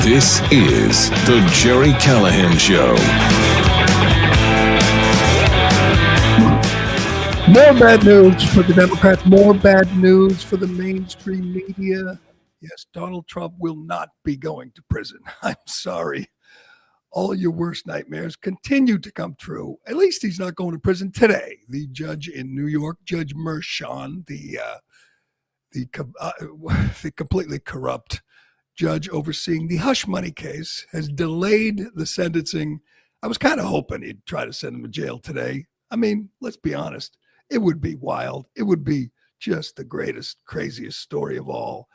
This is the Gerry Callahan Show. More bad news for the Democrats, more bad news for the mainstream media. Yes, Donald Trump will not be going to prison. I'm sorry. All your worst nightmares continue to come true. At least he's not going to prison today. The judge in New York, Judge Mershon, the completely corrupt judge overseeing the hush money case, has delayed the sentencing. I was kind of hoping he'd try to send him to jail today. I mean, let's be honest. It would be wild. It would be just the greatest, craziest story of all.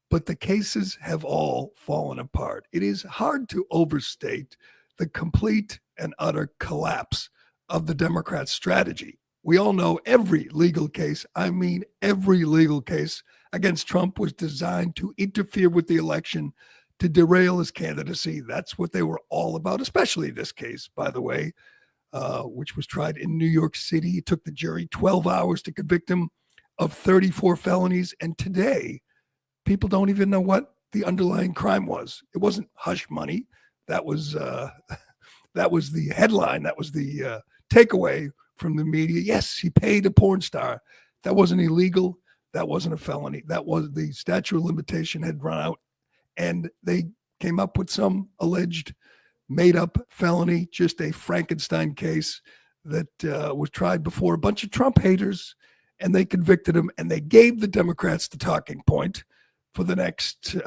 But the cases have all fallen apart. It is hard to overstate the complete and utter collapse of the Democrats' strategy. We all know every legal case, every legal case against Trump was designed to interfere with the election, to derail his candidacy. That's what they were all about, especially this case, by the way, which was tried in New York City. It took the jury 12 hours to convict him of 34 felonies. And today, people don't even know what the underlying crime was. It wasn't hush money. That was the headline. That was the takeaway from the media. Yes, he paid a porn star. That wasn't illegal. That wasn't a felony. That was the statute of limitation had run out, and they came up with some alleged made-up felony, just a Frankenstein case that was tried before a bunch of Trump haters, and they convicted him, and they gave the Democrats the talking point for the next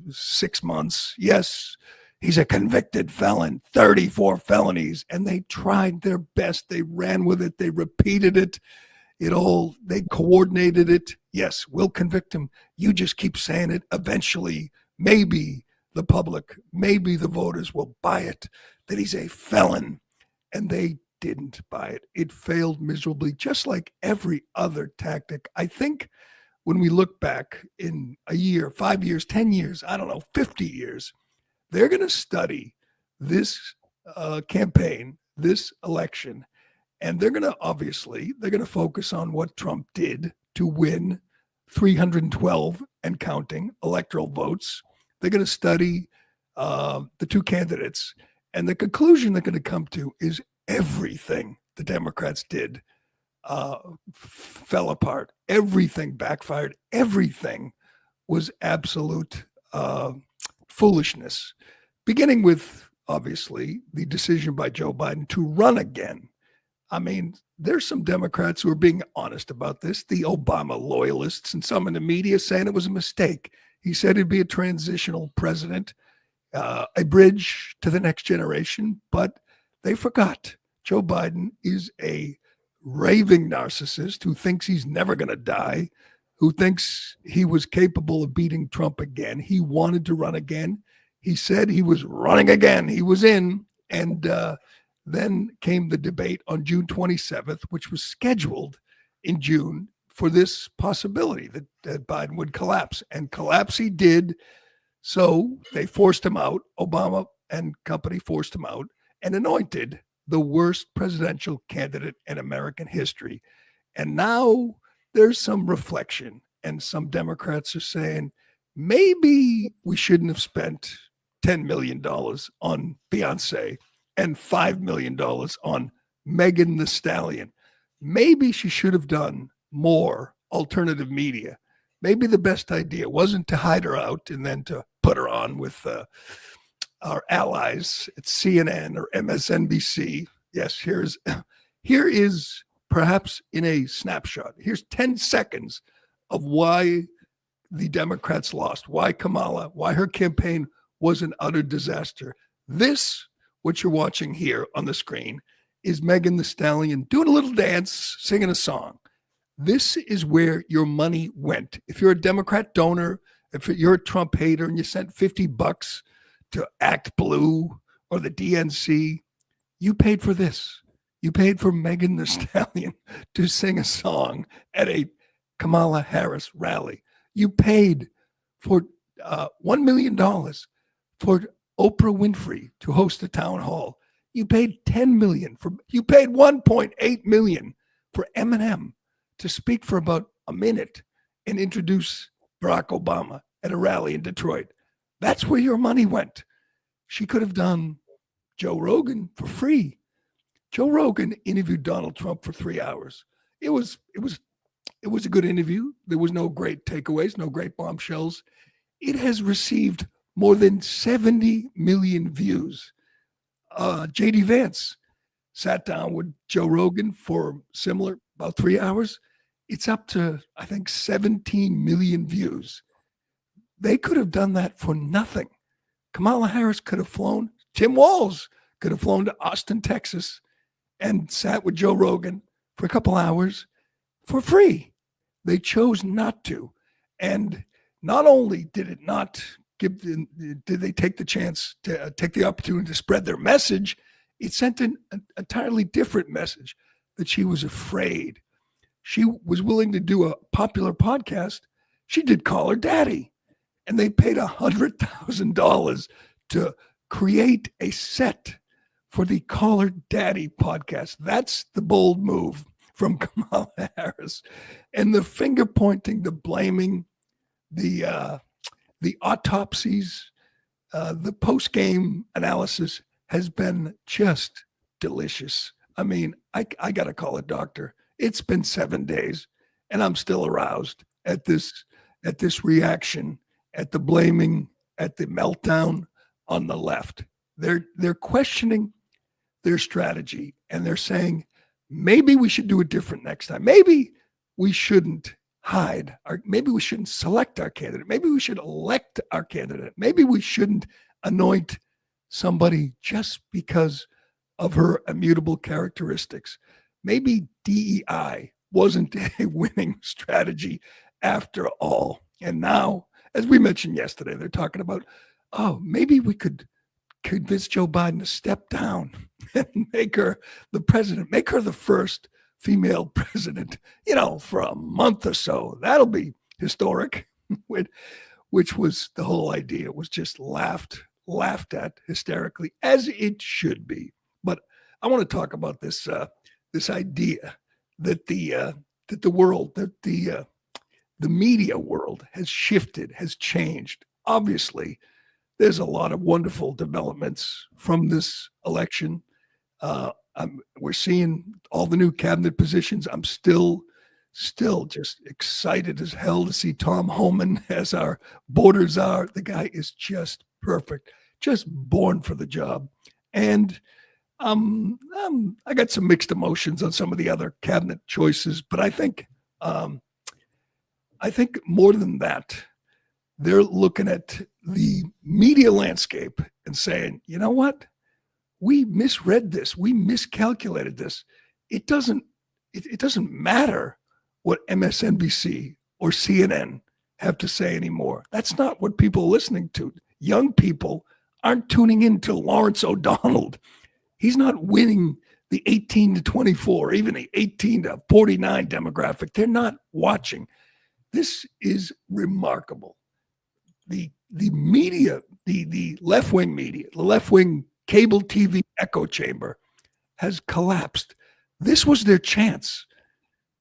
6 months. Yes, he's a convicted felon, 34 felonies, and they tried their best. They ran with it. They repeated it. They coordinated it. Yes, we'll convict him. You just keep saying it. Eventually, maybe the public, maybe the voters will buy it, that he's a felon. And they didn't buy it. It failed miserably, just like every other tactic. I think when we look back in a year, 5 years, 10 years, 50 years, they're going to study this campaign, this election, and they're going to focus on what Trump did to win 312 and counting electoral votes. They're going to study the two candidates, and the conclusion they're going to come to is everything the Democrats did fell apart. Everything backfired. Everything was absolute foolishness, beginning with, obviously, the decision by Joe Biden to run again. I mean, there's some Democrats who are being honest about this, the Obama loyalists, and some in the media saying it was a mistake. He said he'd be a transitional president, a bridge to the next generation, but they forgot Joe Biden is a raving narcissist who thinks he's never going to die, who thinks he was capable of beating Trump again. He wanted to run again. He said he was running again. He was in. And then came the debate on June 27th, which was scheduled in June for this possibility that Biden would collapse. And collapse he did. So they forced him out. Obama and company forced him out and anointed the worst presidential candidate in American history. And now there's some reflection, and some Democrats are saying, maybe we shouldn't have spent $10 million on Beyonce and $5 million on Megan Thee Stallion. Maybe she should have done more alternative media. Maybe the best idea wasn't to hide her out and then to put her on with our allies at CNN or MSNBC. Yes, here is perhaps in a snapshot. Here's 10 seconds of why the Democrats lost, why Kamala, why her campaign was an utter disaster. This, what you're watching here on the screen, is Megan Thee Stallion doing a little dance, singing a song. This is where your money went. If you're a Democrat donor, if you're a Trump hater and you sent $50 to Act Blue or the DNC, you paid for this. You paid for Megan Thee Stallion to sing a song at a Kamala Harris rally. You paid for $1 million for Oprah Winfrey to host a town hall. You paid $10 million you paid $1.8 million for Eminem to speak for about a minute and introduce Barack Obama at a rally in Detroit. That's where your money went. She could have done Joe Rogan for free. Joe Rogan interviewed Donald Trump for 3 hours. It was a good interview. There was no great takeaways, no great bombshells. It has received more than 70 million views. JD Vance sat down with Joe Rogan for similar, about 3 hours. It's up to, I think, 17 million views. They could have done that for nothing. Kamala Harris could have flown. Tim Walz could have flown to Austin, Texas, and sat with Joe Rogan for a couple hours for free. They chose not to. And not only did it not did they take the chance to take the opportunity to spread their message, it sent an entirely different message that she was afraid. She was willing to do a popular podcast. She did Call Her Daddy, and they paid $100,000 to create a set for the Call Her Daddy podcast. That's the bold move from Kamala Harris. And the finger pointing, the blaming, the autopsies, the post-game analysis has been just delicious. I mean, I got to call a doctor. It's been 7 days, and I'm still aroused at this reaction, at the blaming, at the meltdown on the left. They're questioning their strategy, and they're saying, maybe we should do it different next time. Maybe we shouldn't hide. Maybe we shouldn't select our candidate. Maybe we should elect our candidate. Maybe we shouldn't anoint somebody just because of her immutable characteristics. Maybe DEI wasn't a winning strategy after all. And now, as we mentioned yesterday, they're talking about, oh, maybe we could convince Joe Biden to step down and make her the president, make her the first female president, for a month or so. That'll be historic, which was the whole idea. It was just laughed at hysterically, as it should be. But I want to talk about this idea that the world, that the media world has shifted, has changed. Obviously, there's a lot of wonderful developments from this election. We're seeing all the new cabinet positions. I'm still just excited as hell to see Tom Homan as our border czar. The guy is just perfect, just born for the job. And I got some mixed emotions on some of the other cabinet choices, but I think more than that, they're looking at the media landscape and saying, you know what? We misread this. We miscalculated this. It doesn't matter what MSNBC or CNN have to say anymore. That's not what people are listening to. Young people aren't tuning in to Lawrence O'Donnell. He's not winning the 18 to 24, even the 18 to 49 demographic. They're not watching. This is remarkable. The media, the left-wing media, the left-wing cable TV echo chamber has collapsed. This was their chance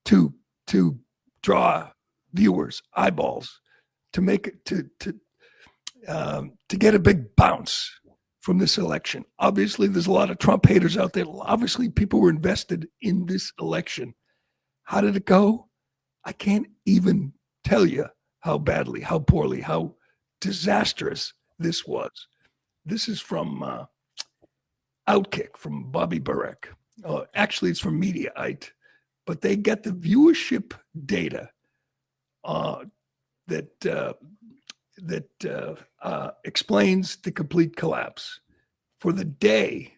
to draw viewers, eyeballs, to make it to get a big bounce from this election. Obviously, there's a lot of Trump haters out there. Obviously, people were invested in this election. How did it go? I can't even tell you how badly, how poorly, how disastrous this was. This is from Outkick, from Bobby Burek. Actually, it's from Mediaite, but they get the viewership data that explains the complete collapse. For the day,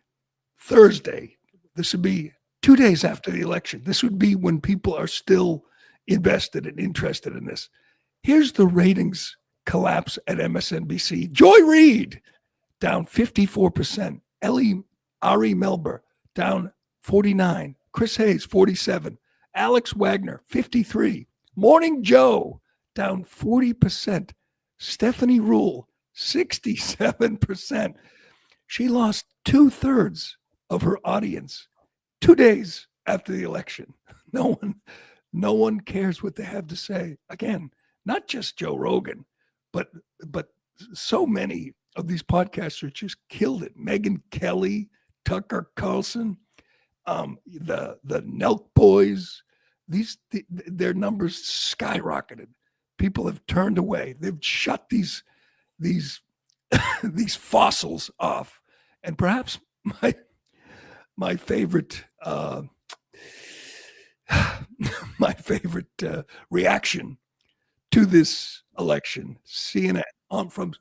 Thursday, this would be 2 days after the election. This would be when people are still invested and interested in this. Here's the ratings collapse at MSNBC. Joy Reid, down 54%. Ari Melber, down 49. Chris Hayes, 47. Alex Wagner, 53. Morning Joe, down 40%. Stephanie Rule, 67%. She lost 2/3 of her audience 2 days after the election. No one cares what they have to say. Again, not just Joe Rogan, but so many of these podcasters just killed it. Megyn Kelly, Tucker Carlson, the Nelk boys. Their numbers skyrocketed. People have turned away. They've shut these these fossils off. And perhaps my favorite reaction to this election, CNN from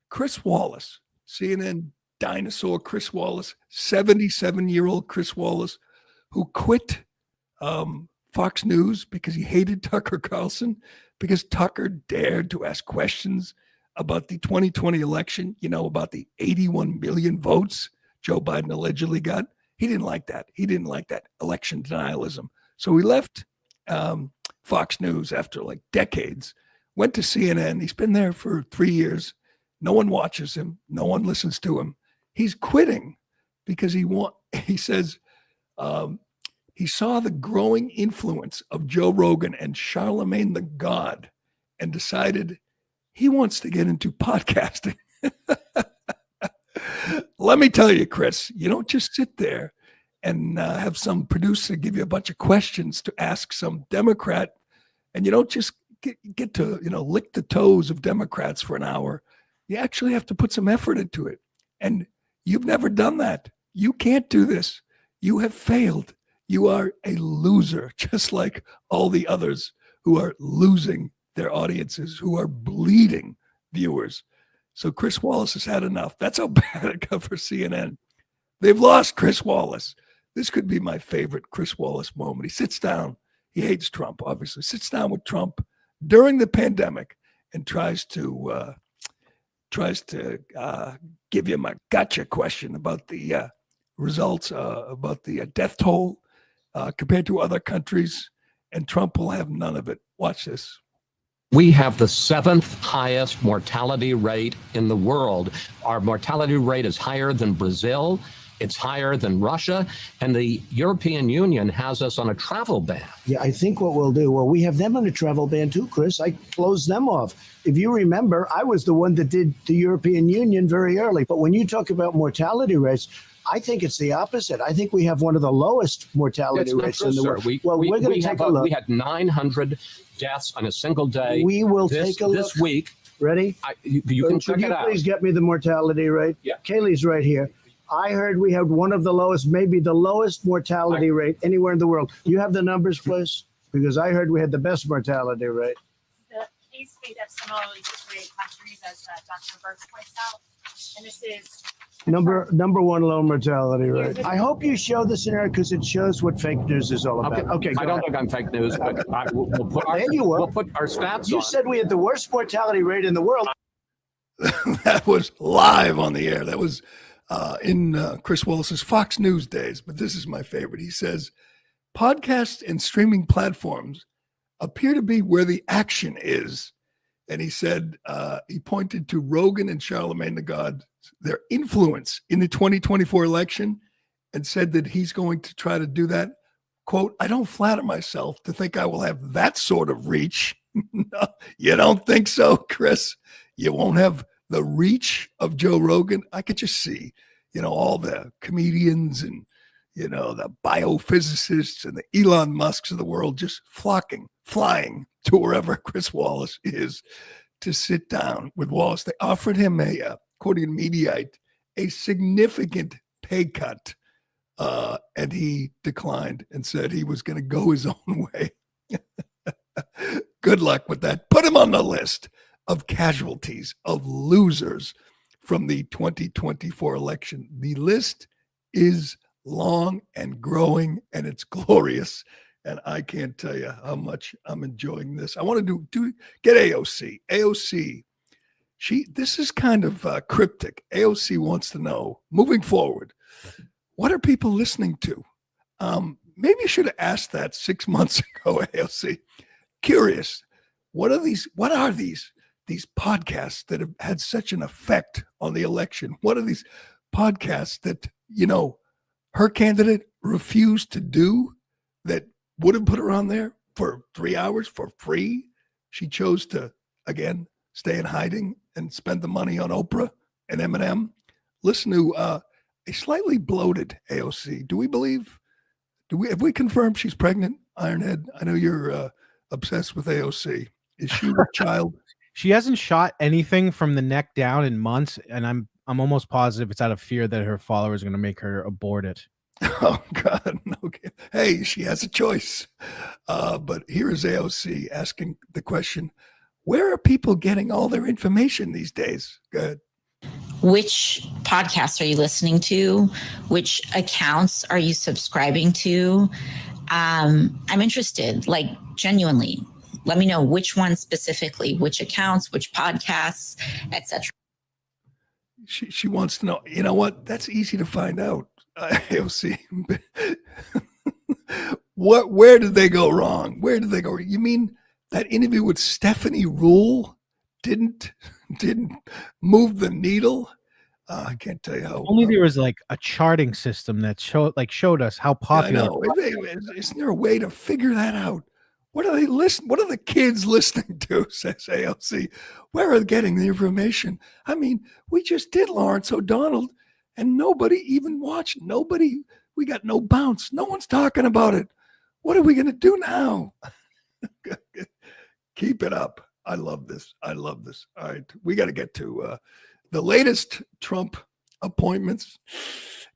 Chris Wallace, CNN dinosaur Chris Wallace, 77-year-old Chris Wallace, who quit Fox News because he hated Tucker Carlson, because Tucker dared to ask questions about the 2020 election, about the 81 million votes Joe Biden allegedly got. He didn't like that. He didn't like that election denialism. So he left Fox News after like decades, went to CNN. He's been there for 3 years. No one watches him. No one listens to him. He's quitting because he says he saw the growing influence of Joe Rogan and Charlemagne the God and decided he wants to get into podcasting. Let me tell you, Chris, you don't just sit there and have some producer give you a bunch of questions to ask some Democrat, and you don't just get to, lick the toes of Democrats for an hour. You actually have to put some effort into it. And you've never done that. You can't do this. You have failed. You are a loser, just like all the others who are losing their audiences, who are bleeding viewers. So Chris Wallace has had enough. That's how bad it got for CNN. They've lost Chris Wallace. This could be my favorite Chris Wallace moment. He sits down. He hates Trump, obviously. Sits down with Trump during the pandemic and tries to give him a gotcha question about the results, about the death toll compared to other countries. And Trump will have none of it. Watch this. We have the 7th highest mortality rate in the world. Our mortality rate is higher than Brazil. It's higher than Russia. And the European Union has us on a travel ban. Yeah, I think what we'll do, we have them on a travel ban too, Chris. I closed them off. If you remember, I was the one that did the European Union very early. But when you talk about mortality rates, I think it's the opposite. I think we have one of the lowest mortality rates in the world. We're going to take a look. We had 900 deaths on a single day. We will take a look this week. Ready? You can check it out. Please get me the mortality rate? Yeah. Kaylee's right here. I heard we had one of the lowest, maybe the lowest mortality rate anywhere in the world. You have the numbers, please? Because I heard we had the best mortality rate. The case rate of similarly situated countries, as Dr. Burks points out, and this is number one low mortality rate. I hope you show this in there because it shows what fake news is all about. Okay, I don't think I'm fake news, but we'll put our, we'll put our stats You on. said we had the worst mortality rate in the world. That was live on the air. That was in Chris Wallace's Fox News days. But this is my favorite. He says, podcasts and streaming platforms appear to be where the action is. And he said, he pointed to Rogan and Charlemagne the God, their influence in the 2024 election, and said that he's going to try to do that. Quote, I don't flatter myself to think I will have that sort of reach. No, you don't think so, Chris? You won't have the reach of Joe Rogan? I could just see, all the comedians and, the biophysicists and the Elon Musks of the world just flying to wherever Chris Wallace is to sit down with Wallace. They offered him according to Mediaite, a significant pay cut. And he declined and said he was going to go his own way. Good luck with that. Put him on the list of casualties, of losers from the 2024 election. The list is long and growing, and it's glorious. And I can't tell you how much I'm enjoying this. I want to get AOC. AOC, this is kind of cryptic. AOC wants to know, moving forward, what are people listening to? Maybe you should have asked that 6 months ago, AOC. Curious. What are these podcasts that have had such an effect on the election? What are these podcasts that, her candidate refused to do, that would have put her on there for 3 hours for free. She chose to, again, stay in hiding and spend the money on Oprah and Eminem. Listen to a slightly bloated AOC. Have we confirmed she's pregnant, Ironhead? I know you're obsessed with AOC. Is she with child? She hasn't shot anything from the neck down in months, and I'm almost positive it's out of fear that her followers are going to make her abort it. Oh God, no. Hey, she has a choice. But here is AOC asking the question: where are people getting all their information these days? Go ahead. Which podcasts are you listening to? Which accounts are you subscribing to? I'm interested, like genuinely. Let me know which ones specifically, which accounts, which podcasts, etc. She wants to know. You know what? That's easy to find out. AOC. Where did they go wrong? Where did they go? You mean that interview with Stephanie Rule didn't move the needle? I can't tell you how. Only there was like a charting system that showed us how popular. I know. Isn't there a way to figure that out? What are they listening? What are the kids listening to? Says AOC. Where are they getting the information? I mean, we just did Lawrence O'Donnell, and nobody even watched. Nobody. We got no bounce. No one's talking about it. What are we going to do now? Keep it up. I love this. I love this. All right, we got to get to the latest Trump appointments.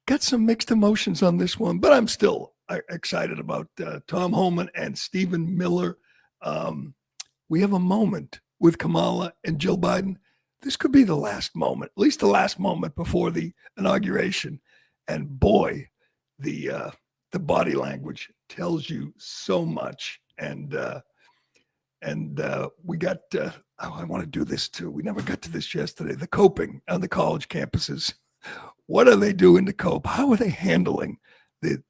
Got some mixed emotions on this one, but I'm still excited about Tom Homan and Stephen Miller. We have a moment with Kamala and Jill Biden. This could be the last moment, at least the last moment before the inauguration. And boy, the body language tells you so much. And we got, I want to do this too. We never got to this yesterday. The coping on the college campuses. What are they doing to cope? How are they handling the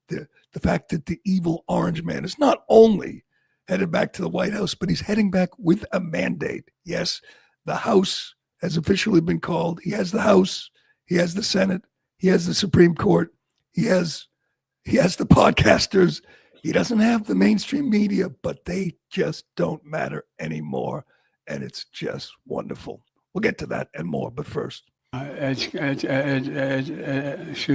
fact that the evil orange man is not only headed back to the White House, but he's heading back with a mandate? Yes, the House has officially been called. He has the House. He has the Senate. He has the Supreme Court. He has the podcasters. He doesn't have the mainstream media, but they just don't matter anymore. And it's just wonderful. We'll get to that and more, but first. Excuse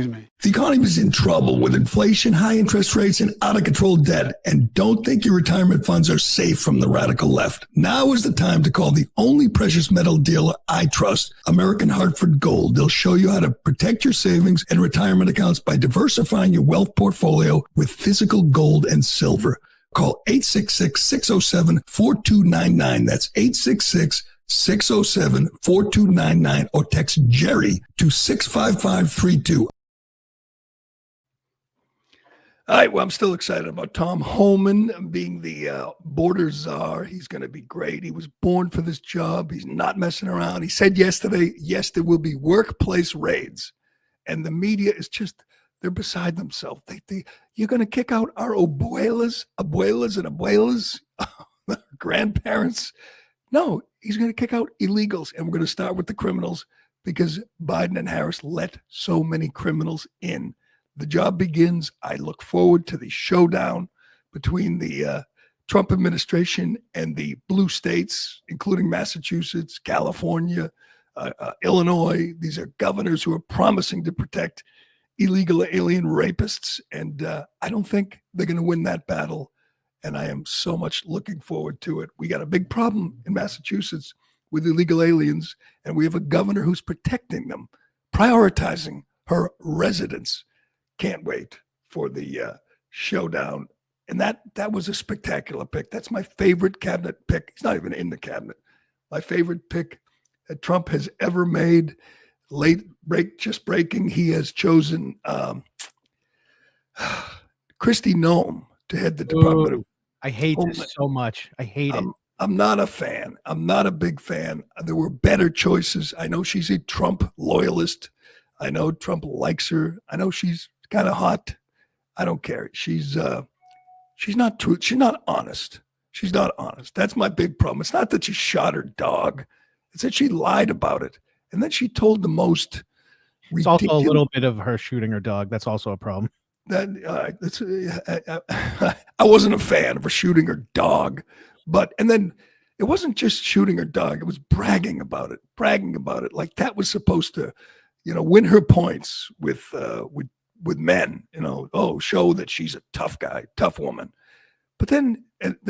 me. The economy is in trouble with inflation, high interest rates, and out-of-control debt. And don't think your retirement funds are safe from the radical left. Now is the time to call the only precious metal dealer I trust, American Hartford Gold. They'll show you how to protect your savings and retirement accounts by diversifying your wealth portfolio with physical gold and silver. Call 866-607-4299. That's 866-607-4299 or text Jerry to 65532. All right, well, I'm still excited about Tom Homan being the border czar. He's going to be great. He was born for this job. He's not messing around. He said yesterday, yes, there will be workplace raids. And the media is just, they're beside themselves. You're going to kick out our abuelas and abuelas, grandparents. No, he's going to kick out illegals, and we're going to start with the criminals because Biden and Harris let so many criminals in. The job begins. I look forward to the showdown between the Trump administration and the blue states, including Massachusetts, California, Illinois. These are governors who are promising to protect illegal alien rapists, and I don't think they're going to win that battle. And I am so much looking forward to it. We got a big problem in Massachusetts with illegal aliens, and we have a governor who's protecting them, prioritizing her residents. Can't wait for the showdown. And that was a spectacular pick. That's my favorite cabinet pick. He's not even in the cabinet. My favorite pick that Trump has ever made. Just breaking, he has chosen Kristi Noem to head the Department of. I hate this so much. I hate it. I'm not a fan. I'm not a big fan. There were better choices. I know she's a Trump loyalist. I know Trump likes her. I know she's kind of hot. I don't care. She's not true. She's not honest. She's not honest. That's my big problem. It's not that she shot her dog. It's that she lied about it. And then she told the most ridiculous. It's also a little bit of her shooting her dog. That's also a problem. I wasn't a fan of her shooting her dog, and then it wasn't just shooting her dog; it was bragging about it, like that was supposed to, win her points with men. Show that she's a tough guy, tough woman. But then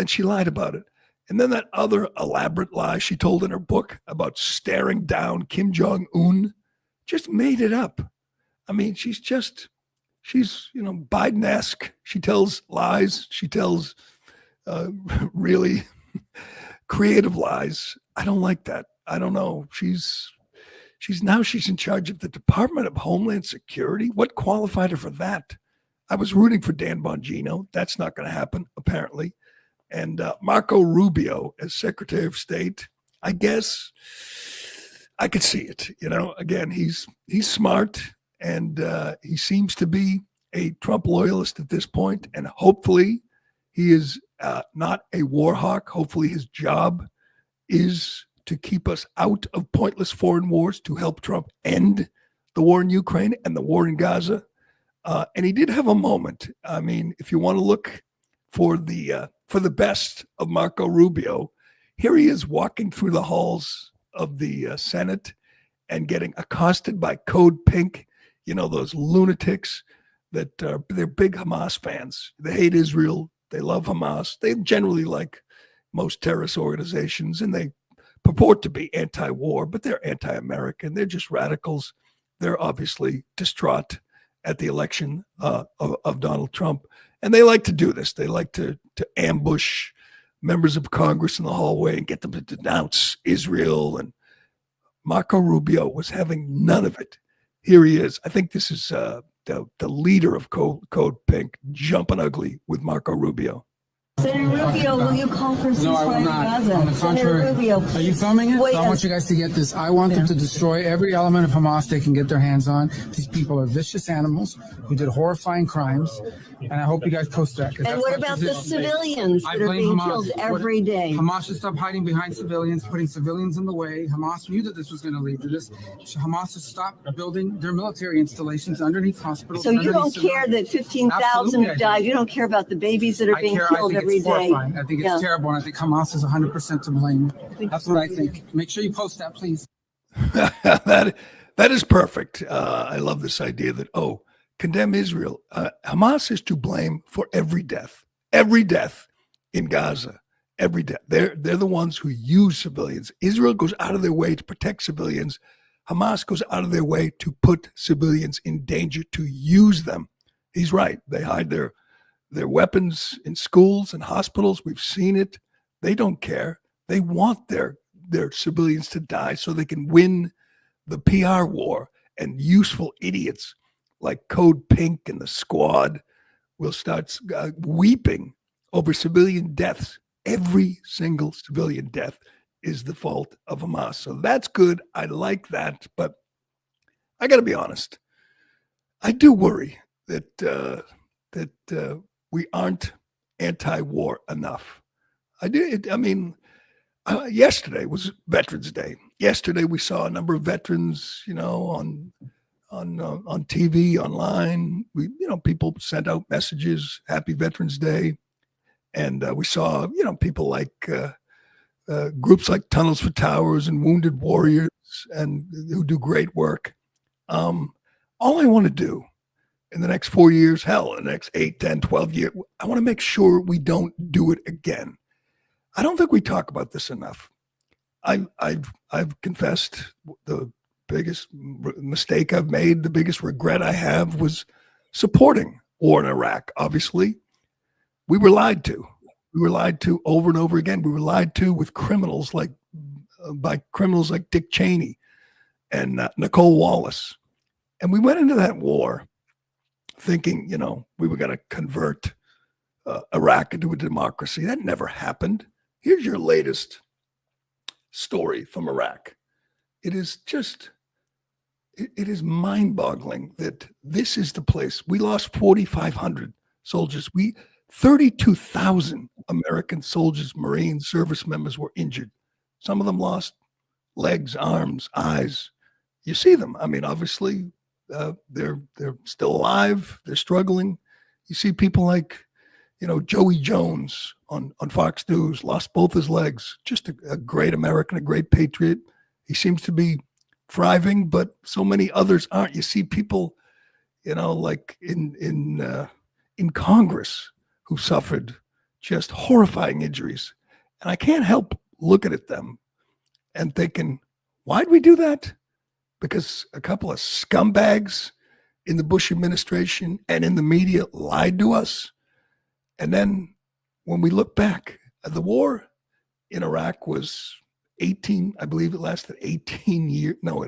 she lied about it. And then that other elaborate lie she told in her book about staring down Kim Jong-un, just made it up. I mean, she's Biden-esque. She tells lies. She tells really creative lies. I don't like that. I don't know. She's in charge of the Department of Homeland Security. What qualified her for that? I was rooting for Dan Bongino. That's not going to happen, apparently. And Marco Rubio as Secretary of State, I guess I could see it. Again, he's smart, and he seems to be a Trump loyalist at this point. And hopefully he is not a war hawk. Hopefully his job is to keep us out of pointless foreign wars, to help Trump end the war in Ukraine and the war in Gaza. And he did have a moment. I mean, if you want to look for the best of Marco Rubio, here he is walking through the halls of the Senate and getting accosted by Code Pink, those lunatics that they're big Hamas fans. They hate Israel. They love Hamas. They generally like most terrorist organizations, and they purport to be anti-war, but they're anti-American. They're just radicals. They're obviously distraught at the election of Donald Trump. And they like to do this. They like to ambush members of Congress in the hallway and get them to denounce Israel. And Marco Rubio was having none of it. Here he is. I think this is the leader of Code Pink jumping ugly with Marco Rubio. Senator Rubio, will you call for ceasefire? No, I will not. On the contrary. Senator Rubio. Are you filming it? Wait, I want you guys to get this. I want them to destroy every element of Hamas they can get their hands on. These people are vicious animals who did horrifying crimes, and I hope you guys post that. And what about the civilians that are being killed every day? Hamas should stop hiding behind civilians, putting civilians in the way. Hamas knew that this was going to lead to this. Hamas should stop building their military installations underneath hospitals. So you don't care that 15,000 have died? You don't care about the babies that are being killed every day? I think it's terrible, and I think Hamas is 100% to blame. That's what I think. Make sure you post that, please. That is perfect. I love this idea that, condemn Israel. Hamas is to blame for every death in Gaza, every death. They're the ones who use civilians. Israel goes out of their way to protect civilians. Hamas goes out of their way to put civilians in danger, to use them. He's right. They hide their weapons in schools and hospitals. We've seen it. They don't care. They want their civilians to die so they can win the PR war, and useful idiots like Code Pink and the Squad will start weeping over civilian deaths. Every single civilian death is the fault of Hamas. So that's good. I like that. But I got to be honest. I do worry that we aren't anti-war enough. Yesterday was Veterans Day. Yesterday we saw a number of veterans, on TV, online. People sent out messages, Happy Veterans Day, and we saw, people like groups like Tunnels for Towers and Wounded Warriors, and who do great work. All I want to do in the next 4 years, hell, in the next 8, 10, 12 years, I want to make sure we don't do it again. I don't think we talk about this enough. I've confessed the biggest mistake I've made, the biggest regret I have was supporting war in Iraq. Obviously, we were lied to. We were lied to over and over again. We were lied to with criminals by criminals like Dick Cheney and Nicole Wallace. And we went into that war thinking, we were going to convert Iraq into a democracy. That never happened. Here's your latest story from Iraq. It is mind-boggling that this is the place. We lost 4,500 soldiers. 32,000 American soldiers, Marines, service members were injured. Some of them lost legs, arms, eyes. You see them. I mean, obviously, they're still alive. They're struggling. You see people like, Joey Jones on Fox News, lost both his legs. Just a great American, a great patriot. He seems to be thriving, but so many others aren't. You see people, like in Congress who suffered just horrifying injuries. And I can't help looking at them and thinking, why'd we do that? Because a couple of scumbags in the Bush administration and in the media lied to us. And then when we look back, the war in Iraq was 18, I believe it lasted 18 years. No,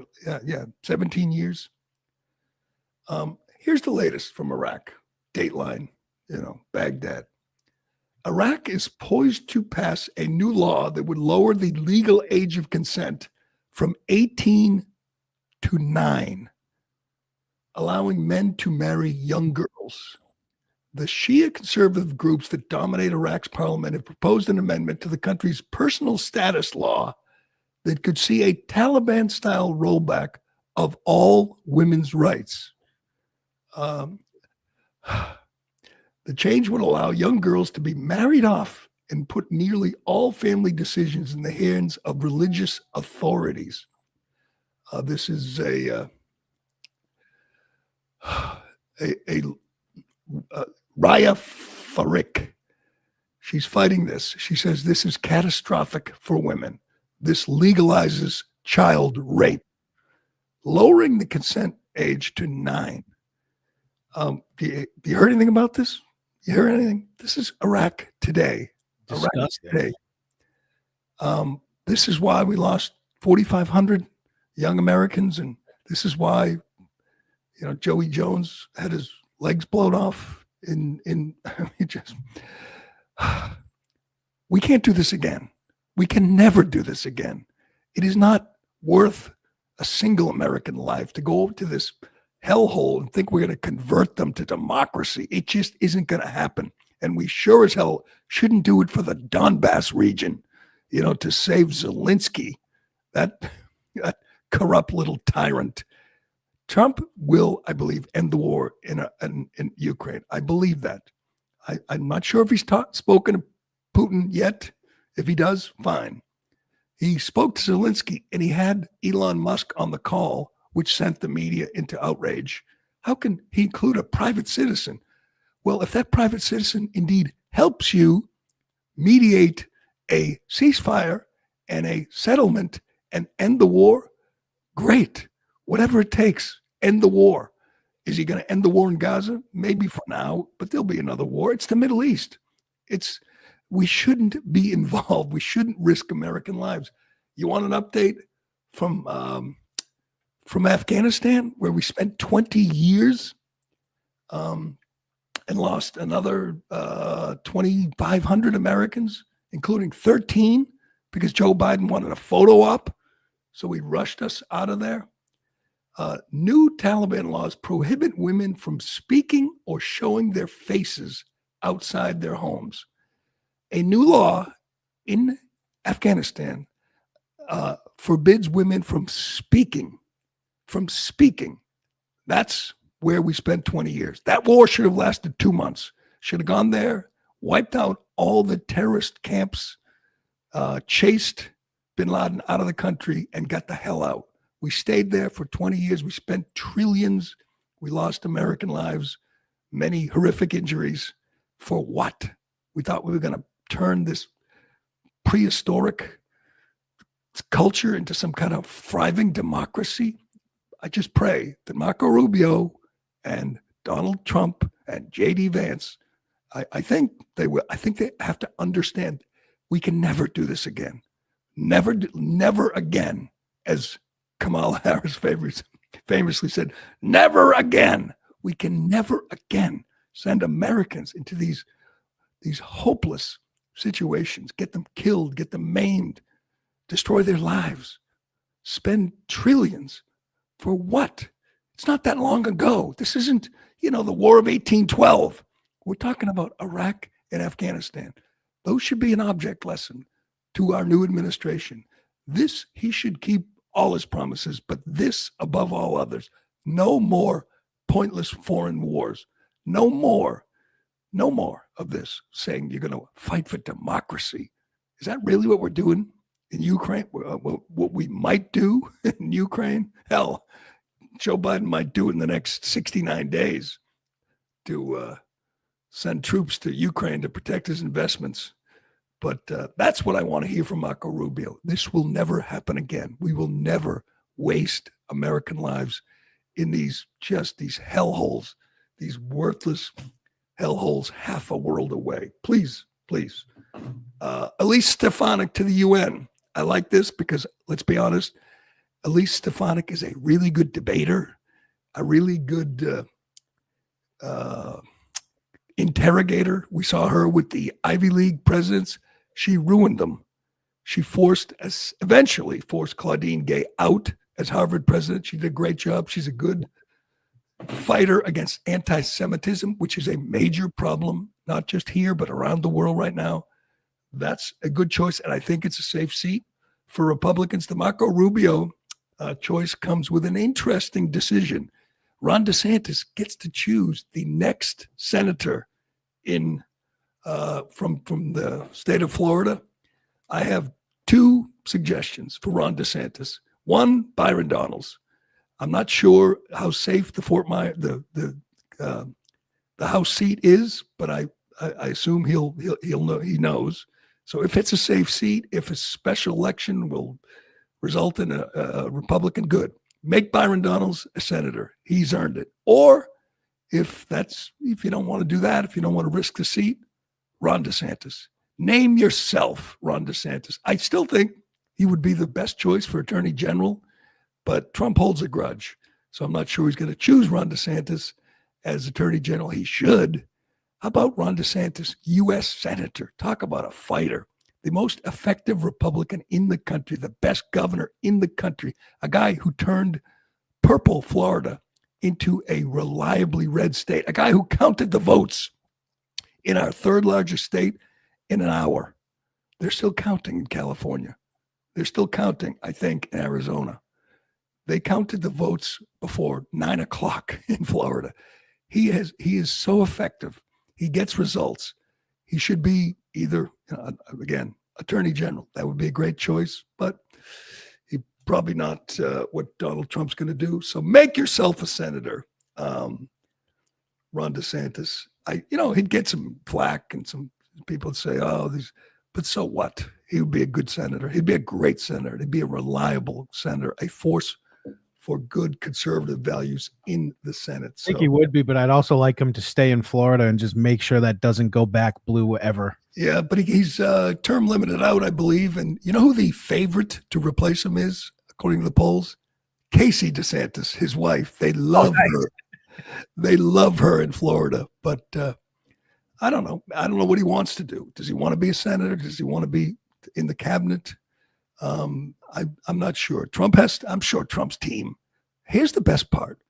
17 years. Here's the latest from Iraq. Dateline, Baghdad. Iraq is poised to pass a new law that would lower the legal age of consent from 18 to 9, allowing men to marry young girls. The Shia conservative groups that dominate Iraq's parliament have proposed an amendment to the country's personal status law that could see a Taliban-style rollback of all women's rights. The change would allow young girls to be married off and put nearly all family decisions in the hands of religious authorities. This is a Raya Farik. She's fighting this. She says this is catastrophic for women. This legalizes child rape, lowering the consent age to 9. Do you heard anything about this? You heard anything? This is Iraq today. Disgusting. Iraq today. This is why we lost 4,500 young Americans, and this is why, Joey Jones had his legs blown off. We can't do this again. We can never do this again. It is not worth a single American life to go to this hellhole and think we're going to convert them to democracy. It just isn't going to happen. And we sure as hell shouldn't do it for the Donbass region, to save Zelensky, that corrupt little tyrant. Trump will, I believe, end the war in Ukraine. I believe that. I'm not sure if he's spoken to Putin yet. If he does, fine. He spoke to Zelensky, and he had Elon Musk on the call, which sent the media into outrage. How can he include a private citizen? Well, if that private citizen indeed helps you mediate a ceasefire and a settlement and end the war, great. Whatever it takes, end the war. Is he going to end the war in Gaza? Maybe for now, but there'll be another war. It's the Middle East. We shouldn't be involved. We shouldn't risk American lives. You want an update from Afghanistan, where we spent 20 years and lost another 2,500 Americans, including 13, because Joe Biden wanted a photo op. So he rushed us out of there. New Taliban laws prohibit women from speaking or showing their faces outside their homes. A new law in Afghanistan forbids women from speaking. That's where we spent 20 years. That war should have lasted 2 months. Should have gone there, wiped out all the terrorist camps, chased bin Laden out of the country, and got the hell out. We stayed there for 20 years. We spent trillions. We lost American lives, many horrific injuries. For what? We thought we were going to turn this prehistoric culture into some kind of thriving democracy. I just pray that Marco Rubio and Donald Trump and J.D. Vance, I think they will. I think they have to understand we can never do this again. Never again, as Kamala Harris famously said, never again. We can never again send Americans into these hopeless situations, get them killed, get them maimed, destroy their lives, spend trillions for what? It's not that long ago. This isn't, the War of 1812. We're talking about Iraq and Afghanistan. Those should be an object lesson to our new administration. This, he should keep all his promises, but this above all others. No more pointless foreign wars. No more No more of this saying you're going to fight for democracy. Is that really what we're doing in Ukraine? What we might do in Ukraine? Hell, Joe Biden might do it in the next 69 days to send troops to Ukraine to protect his investments. But that's what I want to hear from Marco Rubio. This will never happen again. We will never waste American lives in these hellholes, these worthless hellholes half a world away. Please, please. Elise Stefanik to the UN. I like this because, let's be honest, Elise Stefanik is a really good debater, a really good interrogator. We saw her with the Ivy League presidents. She ruined them. She eventually forced Claudine Gay out as Harvard president. She did a great job. She's a good fighter against anti-Semitism, which is a major problem, not just here, but around the world right now. That's a good choice, and I think it's a safe seat for Republicans. The Marco Rubio choice comes with an interesting decision. Ron DeSantis gets to choose the next senator in from the state of Florida. I have two suggestions for Ron DeSantis. One, Byron Donalds. I'm not sure how safe the House seat is, but I assume he'll know, he knows. So if it's a safe seat, if a special election will result in a Republican, good. Make Byron Donalds a senator. He's earned it. Or if you don't want to do that, if you don't want to risk the seat, Ron DeSantis. Name yourself Ron DeSantis. I still think he would be the best choice for Attorney General, but Trump holds a grudge. So I'm not sure he's going to choose Ron DeSantis as Attorney General. He should. How about Ron DeSantis, U.S. Senator? Talk about a fighter. The most effective Republican in the country, the best governor in the country, a guy who turned purple Florida into a reliably red state, a guy who counted the votes in our third largest state in an hour. They're still counting in California. They're still counting, I think, in Arizona. They counted the votes before 9 o'clock in Florida. He is so effective. He gets results. He should be either, again, Attorney General. That would be a great choice, but he probably not what Donald Trump's going to do. So make yourself a senator, Ron DeSantis. He'd get some flack and some people would say, but so what? He would be a good senator. He'd be a great senator. He'd be a reliable senator, a force for good conservative values in the Senate. I think he would be, but I'd also like him to stay in Florida and just make sure that doesn't go back blue ever. Yeah, but he's term limited out, I believe. And you know who the favorite to replace him is, according to the polls? Casey DeSantis, his wife. They love her. They love her in Florida. But I don't know. I don't know what he wants to do. Does he want to be a senator? Does he want to be in the cabinet? I'm not sure. I'm sure Trump's team. Here's the best part.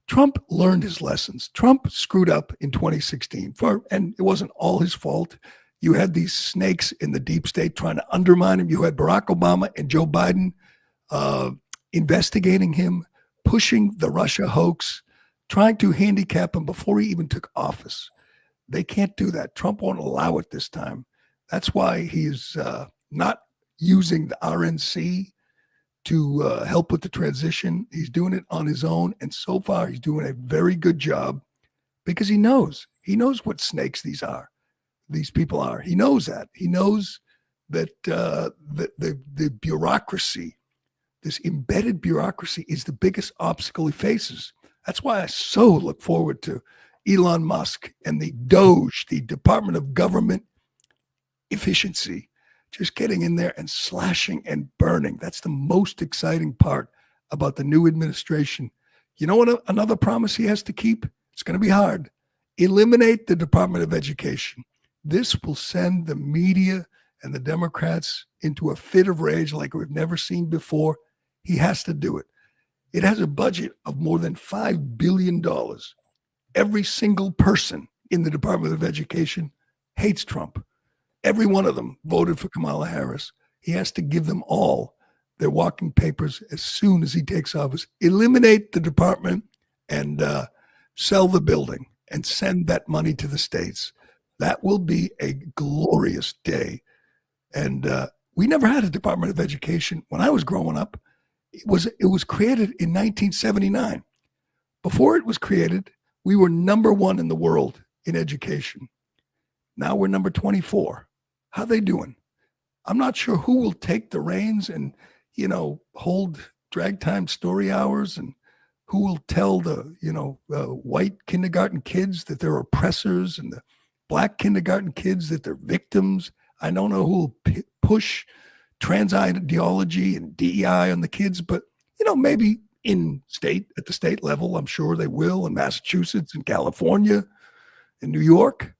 Trump learned his lessons. Trump screwed up in 2016 and it wasn't all his fault. You had these snakes in the deep state trying to undermine him. You had Barack Obama and Joe Biden investigating him, pushing the Russia hoax, trying to handicap him before he even took office. They can't do that. Trump won't allow it this time. That's why he's not using the RNC to help with the transition. He's doing it on his own. And so far, he's doing a very good job because he knows what snakes these people are. He knows that. He knows that the bureaucracy, this embedded bureaucracy, is the biggest obstacle he faces. That's why I so look forward to Elon Musk and the DOGE, the Department of Government Efficiency, just getting in there and slashing and burning. That's the most exciting part about the new administration. You know what another promise he has to keep? It's going to be hard. Eliminate the Department of Education. This will send the media and the Democrats into a fit of rage like we've never seen before. He has to do it. It has a budget of more than $5 billion. Every single person in the Department of Education hates Trump. Every one of them voted for Kamala Harris. He has to give them all their walking papers as soon as he takes office. Eliminate the department and sell the building. and send that money to the states. That will be a glorious day. And we never had a Department of Education when I was growing up. It was created in 1979. Before it was created, we were number 1 in the world in education. Now we're number 24. How they doing? I'm not sure who will take the reins and, hold drag time story hours, and who will tell the, white kindergarten kids that they're oppressors and the black kindergarten kids that they're victims. I don't know who will push trans ideology and DEI on the kids, but, maybe at the state level, I'm sure they will, in Massachusetts and California and New York.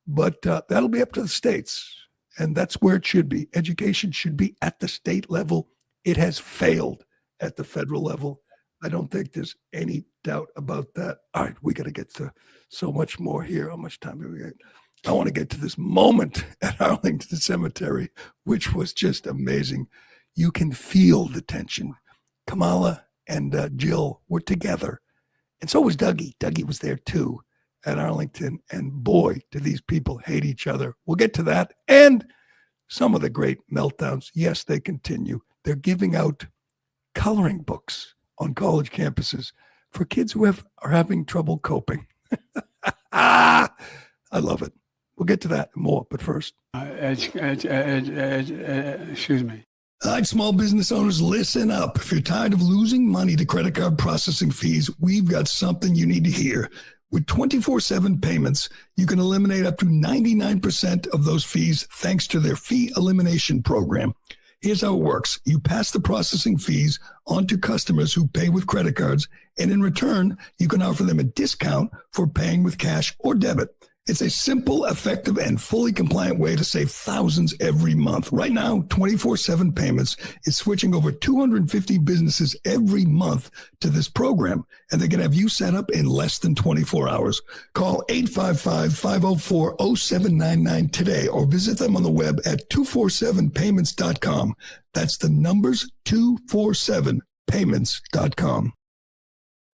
But that'll be up to the states. And that's where it should be. Education should be at the state level. It has failed at the federal level. I don't think there's any doubt about that. All right, we got to get to so much more here. How much time do we got? I want to get to this moment at Arlington Cemetery, which was just amazing. You can feel the tension. Kamala and Jill were together. And so was Dougie. Dougie was there too at Arlington. And boy, do these people hate each other. We'll get to that. And some of the great meltdowns. Yes, they continue. They're giving out coloring books on college campuses for kids who are having trouble coping. I love it. We'll get to that and more. But first. Excuse me. All right, small business owners, listen up. If you're tired of losing money to credit card processing fees, we've got something you need to hear. With 24/7 payments, you can eliminate up to 99% of those fees thanks to their fee elimination program. Here's how it works. You pass the processing fees on to customers who pay with credit cards, and in return, you can offer them a discount for paying with cash or debit. It's a simple, effective, and fully compliant way to save thousands every month. Right now, 24/7 Payments is switching over 250 businesses every month to this program, and they can have you set up in less than 24 hours. Call 855-504-0799 today or visit them on the web at 247payments.com. That's the numbers 247payments.com.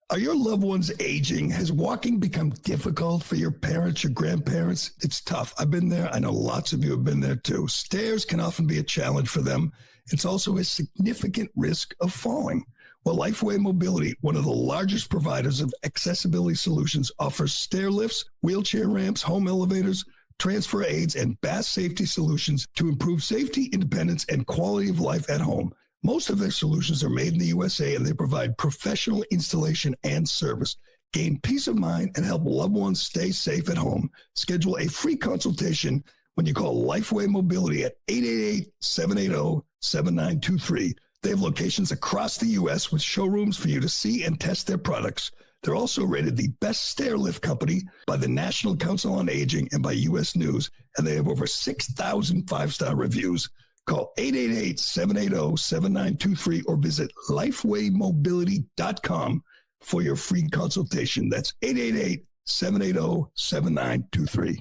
Are your loved ones aging? Has walking become difficult for your parents, your grandparents? It's tough. I've been there. I know lots of you have been there too. Stairs can often be a challenge for them. It's also a significant risk of falling. Well, Lifeway Mobility, one of the largest providers of accessibility solutions, offers stair lifts, wheelchair ramps, home elevators, transfer aids, and bath safety solutions to improve safety, independence, and quality of life at home. Most of their solutions are made in the USA, and they provide professional installation and service. Gain peace of mind and help loved ones stay safe at home. Schedule a free consultation when you call Lifeway Mobility at 888-780-7923. They have locations across the U.S. with showrooms for you to see and test their products. They're also rated the best stair lift company by the National Council on Aging and by U.S. News, and they have over 6,000 five-star reviews. Call 888-780-7923 or visit lifewaymobility.com for your free consultation. That's 888-780-7923.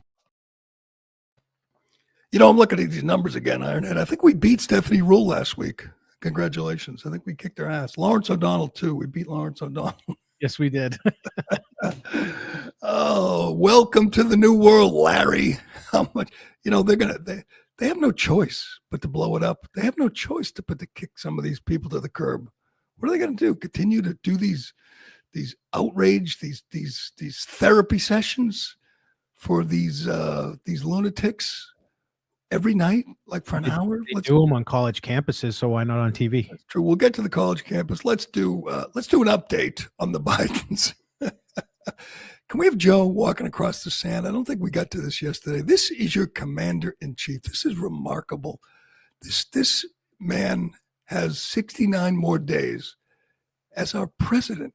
I'm looking at these numbers again, Ironhead. I think we beat Stephanie Rule last week. Congratulations. I think we kicked her ass. Lawrence O'Donnell, too. We beat Lawrence O'Donnell. Yes, we did. Oh, welcome to the new world, Larry. How much, they have no choice but to blow it up. They have no choice but to kick some of these people to the curb. What are they going to do? Continue to do these outrage, these therapy sessions for these lunatics every night, like for an hour? They do them on college campuses, so why not on TV? That's true. We'll get to the college campus. Let's do an update on the Bidens. Can we have Joe walking across the sand? I don't think we got to this yesterday. This is your commander-in-chief. This is remarkable. This man has 69 more days as our president.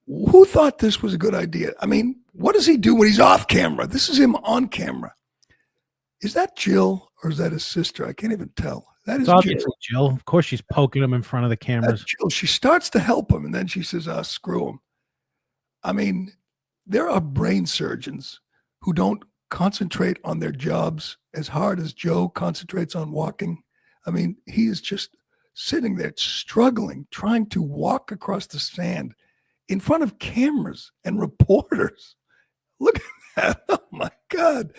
Who thought this was a good idea? I mean, what does he do when he's off camera? This is him on camera. Is that Jill or is that his sister? I can't even tell. That is Jill. Of course, she's poking him in front of the cameras. Jill. She starts to help him, and then she says, screw him. I mean, there are brain surgeons who don't concentrate on their jobs as hard as Joe concentrates on walking. I mean, he is just sitting there struggling, trying to walk across the sand in front of cameras and reporters. Look at that. Oh my God.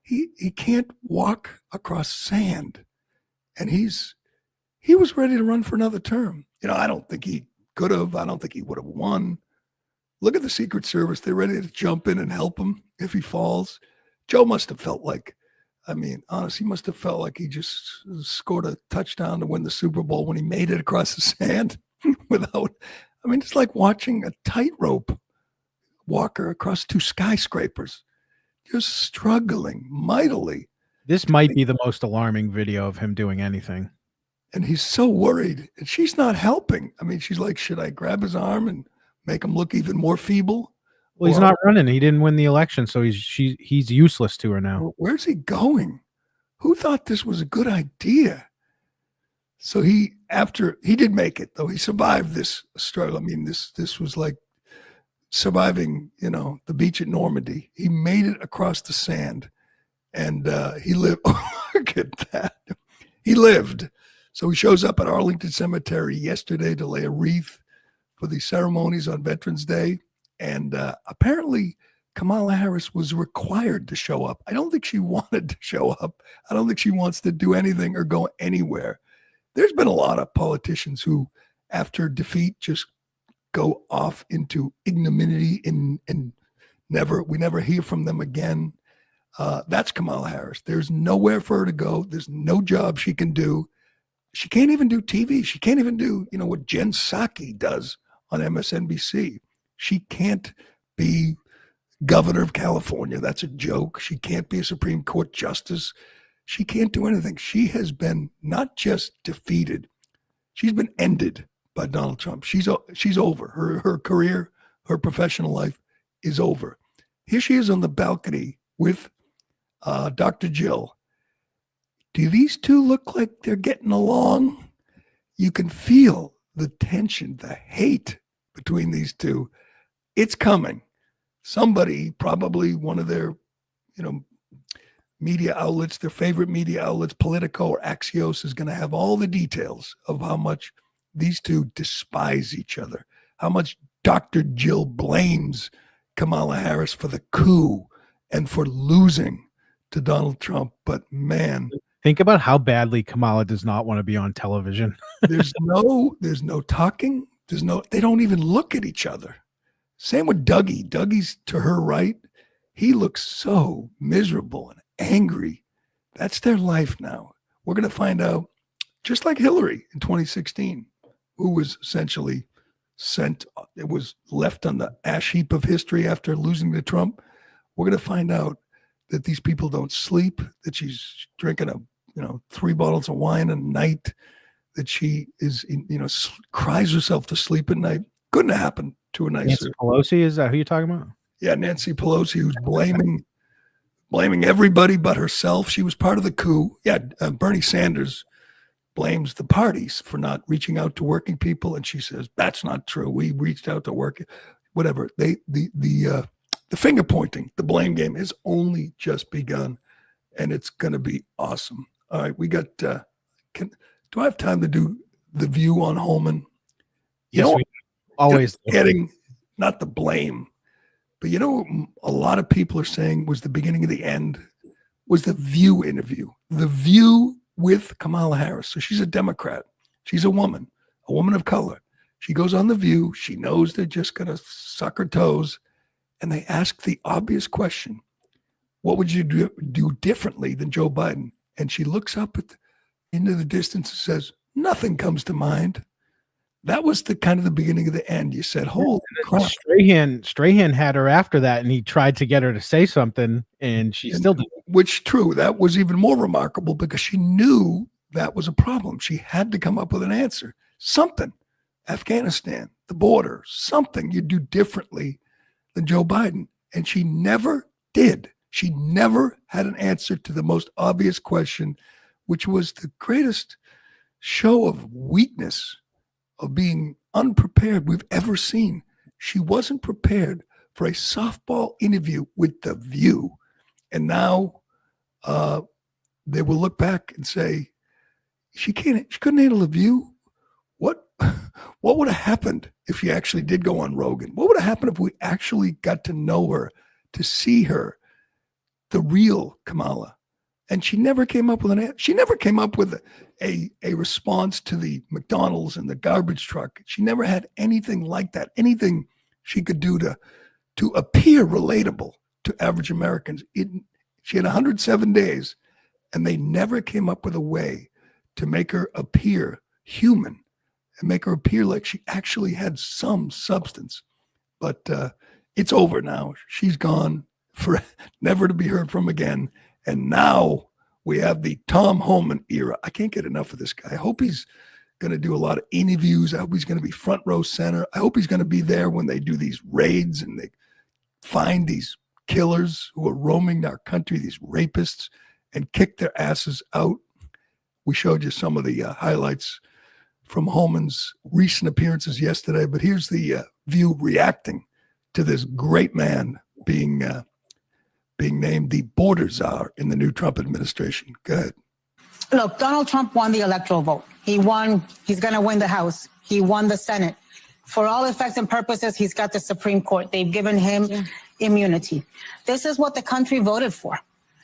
He can't walk across sand. And he was ready to run for another term. I don't think he could have. I don't think he would have won. Look at the Secret Service. They're ready to jump in and help him if he falls. Joe must have felt like, honestly, he must have felt like he just scored a touchdown to win the Super Bowl when he made it across the sand it's like watching a tightrope walker across two skyscrapers, just struggling mightily. This might be the most alarming video of him doing anything. And he's so worried, and she's not helping. She's like, should I grab his arm and make him look even more feeble? Well, he's not running. He didn't win the election, so he's useless to her now. Where's he going? Who thought this was a good idea? So he did make it, though. He survived this struggle. This was like surviving, the beach at Normandy. He made it across the sand, and he lived. Look at that. He lived. So he shows up at Arlington Cemetery yesterday to lay a wreath for the ceremonies on Veterans Day. And apparently Kamala Harris was required to show up. I don't think she wanted to show up. I don't think she wants to do anything or go anywhere. There's been a lot of politicians who, after defeat, just go off into ignominy and we never hear from them again. That's Kamala Harris. There's nowhere for her to go. There's no job she can do. She can't even do TV. She can't even do, what Jen Psaki does on MSNBC. She can't be governor of California. That's a joke. She can't be a Supreme Court justice. She can't do anything. She has been not just defeated. She's been ended by Donald Trump. She's over. Her career, her professional life is over. Here she is on the balcony with Dr. Jill. Do these two look like they're getting along? You can feel the tension, the hate between these two. It's coming. Somebody, probably one of their, media outlets, their favorite media outlets, Politico or Axios, is going to have all the details of how much these two despise each other, how much Dr. Jill blames Kamala Harris for the coup and for losing to Donald Trump. But man, think about how badly Kamala does not want to be on television. there's no talking. They don't even look at each other. Same with Dougie. Dougie's to her right. He looks so miserable and angry. That's their life now. We're going to find out, just like Hillary in 2016, who was essentially it was left on the ash heap of history after losing to Trump. We're going to find out that these people don't sleep, that she's drinking 3 bottles of wine a night, that she is, cries herself to sleep at night. Couldn't have happened to a nicer. Nancy Pelosi, is that who you're talking about? Yeah, Nancy Pelosi, who's blaming everybody but herself. She was part of the coup. Yeah, Bernie Sanders blames the parties for not reaching out to working people, and she says that's not true. We reached out to working, whatever. The finger pointing, the blame game has only just begun, and it's going to be awesome. All right, we got. Do I have time to do the view on Holman? Yes, we always getting not the blame. But a lot of people are saying was the beginning of the end was the View interview. The View with Kamala Harris. So she's a Democrat. She's a woman of color. She goes on The View. She knows they're just going to suck her toes. And they ask the obvious question, what would you do differently than Joe Biden? And she looks up into the distance and says, nothing comes to mind. That was the kind of the beginning of the end. You said, holy crap. Strahan had her after that, and he tried to get her to say something, and she still didn't. Which, true, that was even more remarkable because she knew that was a problem. She had to come up with an answer. Something. Afghanistan, the border, something you do differently than Joe Biden. And she never did. She never had an answer to the most obvious question, which was the greatest show of weakness, of being unprepared we've ever seen. She wasn't prepared for a softball interview with The View. And now they will look back and say, she couldn't handle The View. What would have happened if she actually did go on Rogan? What would have happened if we actually got to know her to see her, the real Kamala. And she never came up with a response to the McDonald's and the garbage truck. She never had anything like that, anything she could do to appear relatable to average Americans. She had 107 days, and they never came up with a way to make her appear human and make her appear like she actually had some substance. But it's over now. She's gone, for never to be heard from again. And now we have the Tom Homan era. I can't get enough of this guy. I hope he's going to do a lot of interviews. I hope he's going to be front row center. I hope he's going to be there when they do these raids and they find these killers who are roaming our country, these rapists, and kick their asses out. We showed you some of the highlights from Homan's recent appearances yesterday, but here's the View reacting to this great man being named the border czar in the new Trump administration. Go ahead. Look, Donald Trump won the electoral vote. He won. He's going to win the House. He won the Senate. For all effects and purposes, he's got the Supreme Court. They've given him immunity. This is what the country voted for.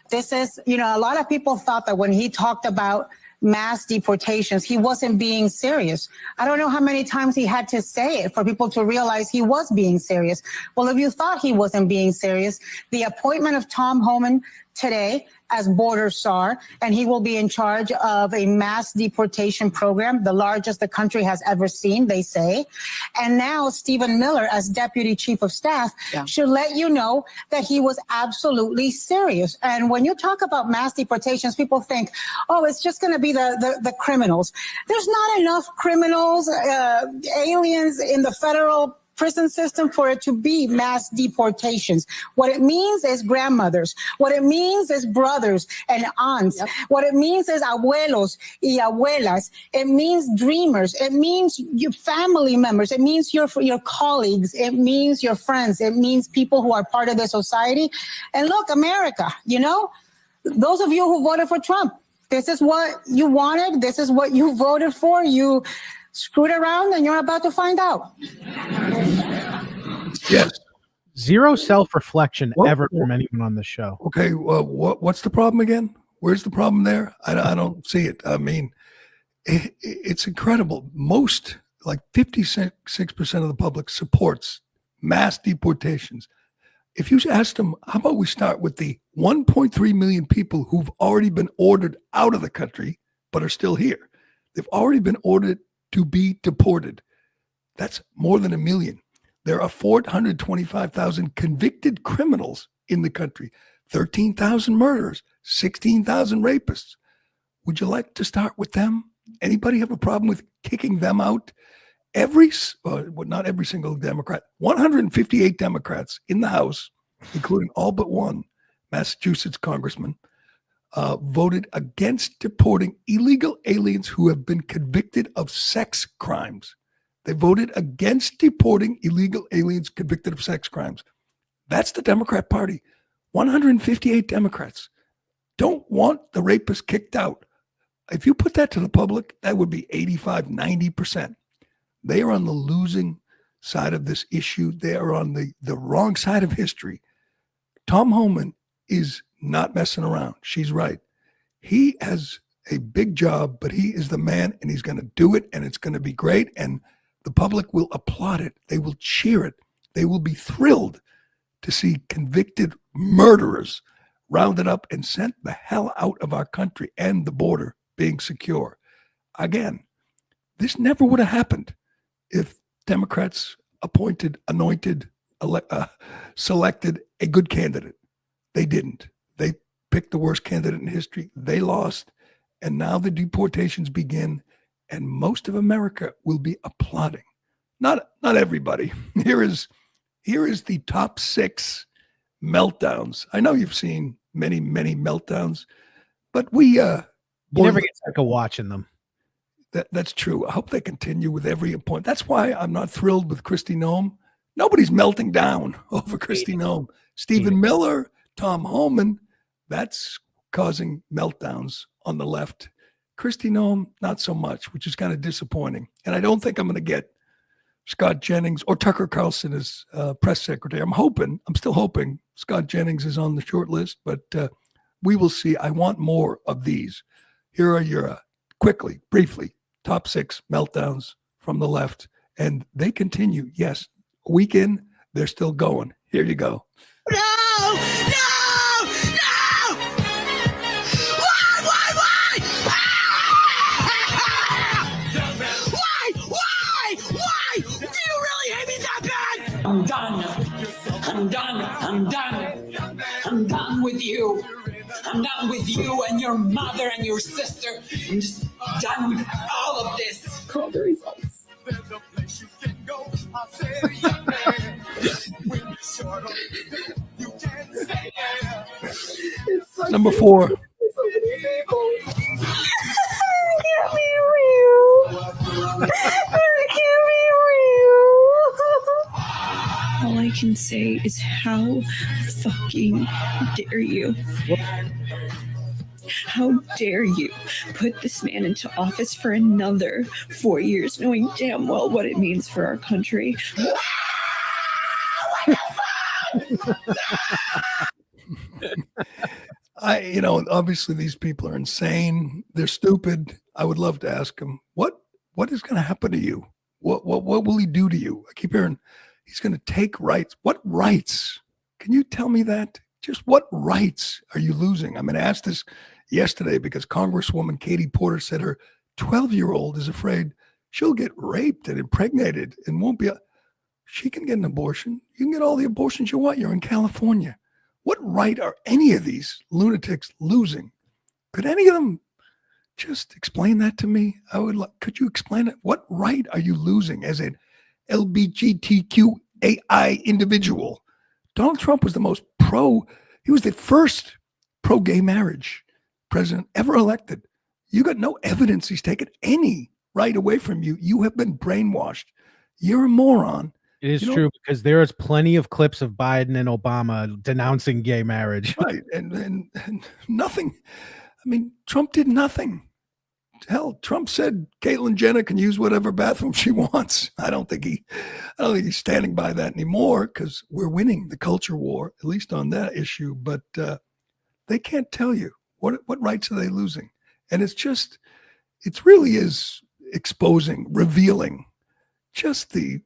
This is, a lot of people thought that when he talked about mass deportations, he wasn't being serious. I don't know how many times he had to say it for people to realize he was being serious. Well, if you thought he wasn't being serious, the appointment of Tom Homan today as border czar, and he will be in charge of a mass deportation program, the largest the country has ever seen, they say. And now Stephen Miller as deputy chief of staff should let you know that he was absolutely serious. And when you talk about mass deportations, people think, oh, it's just going to be the criminals. There's not enough criminals, aliens in the federal prison system for it to be mass deportations. What it means is grandmothers. What it means is brothers and aunts. Yep. What it means is abuelos y abuelas. It means dreamers. It means your family members. It means your colleagues. It means your friends. It means people who are part of the society. And look, America, those of you who voted for Trump, this is what you wanted. This is what you voted for. You screwed around and you're about to find out. Yes. Zero self-reflection ever from anyone on the show. Okay, what's the problem again? Where's the problem there? I don't see it. I mean, it's incredible. Most, like 56% of the public supports mass deportations. If you asked them, how about we start with the 1.3 million people who've already been ordered out of the country but are still here? They've already been ordered to be deported. That's more than 1 million. There are 425,000 convicted criminals in the country, 13,000 murderers, 16,000 rapists. Would you like to start with them? Anybody have a problem with kicking them out? Not every single Democrat, 158 Democrats in the House, including all but one Massachusetts congressman, voted against deporting illegal aliens who have been convicted of sex crimes. They voted against deporting illegal aliens convicted of sex crimes. That's the Democrat Party. 158 Democrats don't want the rapists kicked out. If you put that to the public, that would be 85, 90%. They are on the losing side of this issue. They are on the wrong side of history. Tom Homan is not messing around. She's right. He has a big job, but he is the man, and he's going to do it, and it's going to be great, and the public will applaud it. They will cheer it. They will be thrilled to see convicted murderers rounded up and sent the hell out of our country and the border being secure. Again, this never would have happened if Democrats selected a good candidate. They didn't. They picked the worst candidate in history. They lost. And now the deportations begin, and most of America will be applauding. Not everybody. Here is the top 6 meltdowns. I know you've seen many, many meltdowns, but we you never get sick of watching them. That's true. I hope they continue with every appointment. That's why I'm not thrilled with Kristi Noem. Nobody's melting down over Kristi Noem. Stephen Miller, Tom Homan, that's causing meltdowns on the left. Kristi Noem, not so much, which is kind of disappointing. And I don't think I'm going to get Scott Jennings or Tucker Carlson as press secretary. I'm still hoping Scott Jennings is on the short list, but we will see. I want more of these. Here are your quickly, briefly, top 6 meltdowns from the left, and they continue. Yes, a week in, they're still going. Here you go. No! No! No! Why? Why? Do you really hate me that bad? I'm done with you. I'm done with you and your mother and your sister. I'm just done with all of this. Call the results. There's a place you can go. I'll say when you're short of you can't say Number 4. All I can say is how fucking dare you? How dare you put this man into office for another 4 years, knowing damn well what it means for our country? Obviously these people are insane. They're stupid. I would love to ask him, what is going to happen to you? What will he do to you? I keep hearing he's going to take rights. What rights? Can you tell me that? Just what rights are you losing? I mean, I asked this yesterday because Congresswoman Katie Porter said her 12-year-old is afraid she'll get raped and impregnated and won't be. She can get an abortion. You can get all the abortions you want. You're in California. What right are any of these lunatics losing? Could any of them just explain that to me? Could you explain it? What right are you losing as an LGBTQAI individual? Donald Trump was he was the first pro-gay marriage president ever elected. You got no evidence he's taken any right away from you. You have been brainwashed. You're a moron. It is true because there is plenty of clips of Biden and Obama denouncing gay marriage. Right. And nothing. I mean, Trump did nothing. Hell, Trump said Caitlyn Jenner can use whatever bathroom she wants. I don't think he's standing by that anymore because we're winning the culture war, at least on that issue. But they can't tell you what rights are they losing. And it really is exposing, revealing just the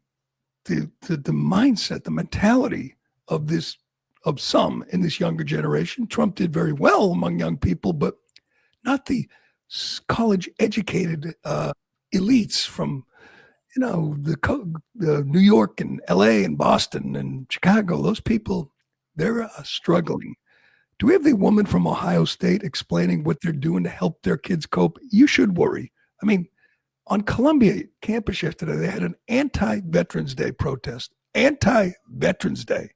mindset, the mentality of some in this younger generation. Trump did very well among young people, but not the college educated elites from the New York and LA and Boston and Chicago. Those people, they're struggling. Do we have the woman from Ohio State explaining what they're doing to help their kids cope? You should worry. I mean, on Columbia campus yesterday, they had an anti-Veterans Day protest, anti-Veterans Day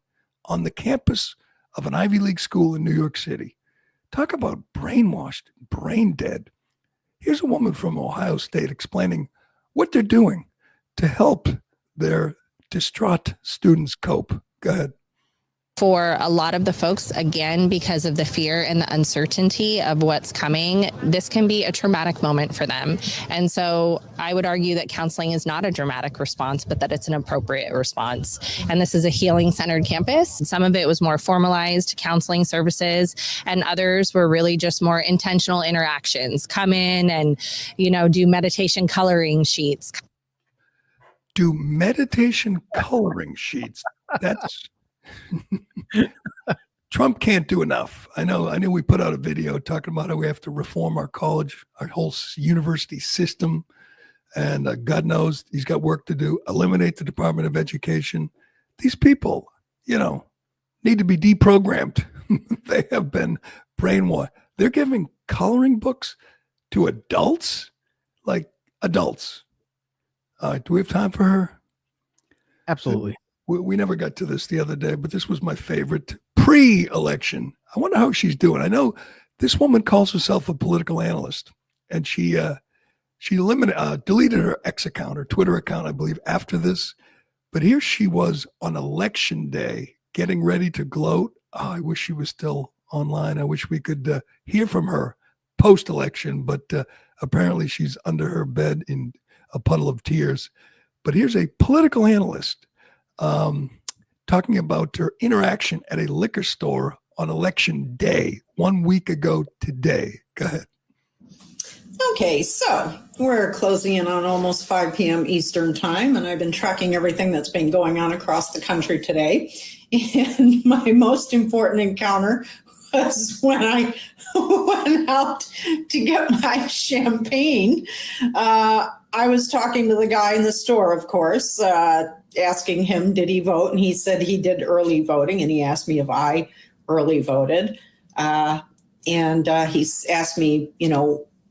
on the campus of an Ivy League school in New York City. Talk about brainwashed, brain dead. Here's a woman from Ohio State explaining what they're doing to help their distraught students cope. Go ahead. For a lot of the folks, again, because of the fear and the uncertainty of what's coming, this can be a traumatic moment for them. And so I would argue that counseling is not a dramatic response, but that it's an appropriate response. And this is a healing-centered campus. Some of it was more formalized counseling services, and others were really just more intentional interactions. Come in and, do meditation coloring sheets. Do meditation coloring sheets. That's... Trump can't do enough. I know we put out a video talking about how we have to reform our college, our whole university system. And God knows he's got work to do. Eliminate the Department of Education. These people, need to be deprogrammed. They have been brainwashed. They're giving coloring books to adults, like adults. Do we have time for her? Absolutely. We never got to this the other day, but this was my favorite pre-election. I wonder how she's doing. I know this woman calls herself a political analyst, and she deleted her X account, her Twitter account, I believe, after this. But here she was on election day getting ready to gloat. Oh, I wish she was still online. I wish we could hear from her post-election, but apparently she's under her bed in a puddle of tears. But here's a political analyst talking about her interaction at a liquor store on election day 1 week ago today. Go ahead. Okay, so we're closing in on almost 5 p.m. Eastern time, and I've been tracking everything that's been going on across the country today. And my most important encounter was when I went out to get my champagne. I was talking to the guy in the store, of course, asking him, did he vote? And he said he did early voting, and he asked me if I early voted. And he asked me,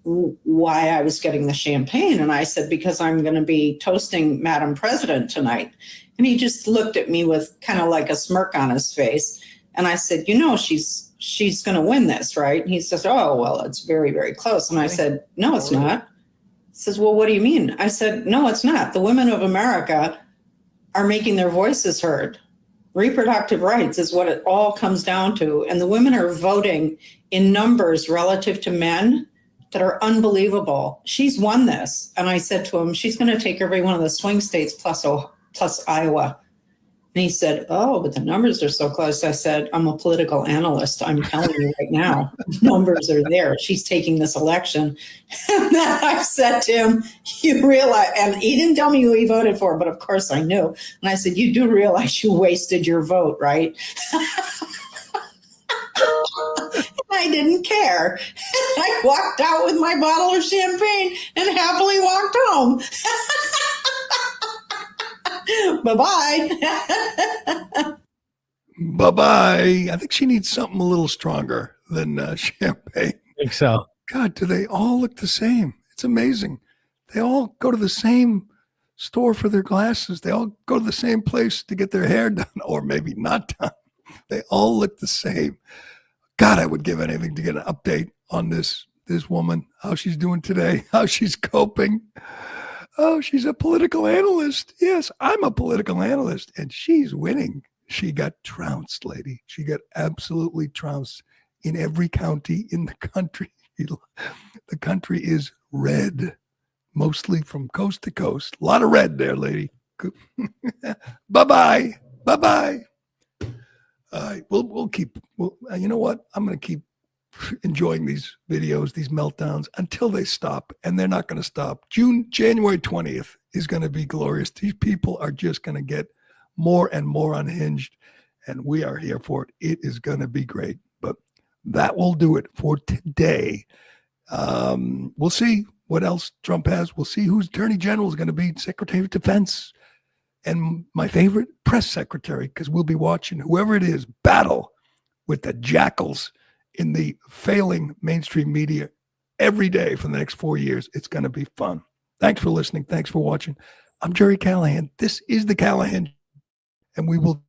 why I was getting the champagne. And I said, because I'm going to be toasting Madam President tonight. And he just looked at me with kind of like a smirk on his face. And I said, she's going to win this, right? And he says, oh, well, it's very, very close. And I said, no, it's not. He says, well, what do you mean? I said, no, it's not. The women of America are making their voices heard. Reproductive rights is what it all comes down to. And the women are voting in numbers relative to men that are unbelievable. She's won this. And I said to him, she's going to take every one of the swing states plus Iowa. And he said, oh, but the numbers are so close. I said, I'm a political analyst. I'm telling you right now, numbers are there. She's taking this election. And then I said to him, you realize, and he didn't tell me who he voted for, but of course I knew. And I said, you do realize you wasted your vote, right? I didn't care. I walked out with my bottle of champagne and happily walked home. Bye-bye. Bye-bye. I think she needs something a little stronger than champagne. I think so. God, do they all look the same? It's amazing. They all go to the same store for their glasses. They all go to the same place to get their hair done, or maybe not done. They all look the same. God, I would give anything to get an update on this woman, how she's doing today, how she's coping. Oh, she's a political analyst. Yes, I'm a political analyst, and she's winning. She got trounced, lady. She got absolutely trounced in every county in the country. The country is red, mostly from coast to coast. A lot of red there, lady. Bye-bye. Bye-bye. We'll keep, you know what? I'm going to keep enjoying these videos, these meltdowns until they stop, and they're not going to stop. January 20th is going to be glorious. These people are just going to get more and more unhinged, and we are here for it. It is going to be great, but that will do it for today. We'll see what else Trump has. We'll see whose attorney general is going to be, Secretary of Defense, and my favorite press secretary, because we'll be watching whoever it is battle with the jackals in the failing mainstream media every day for the next 4 years. It's going to be fun. Thanks for listening. Thanks for watching. I'm Gerry Callahan. This is the Callahan, and we will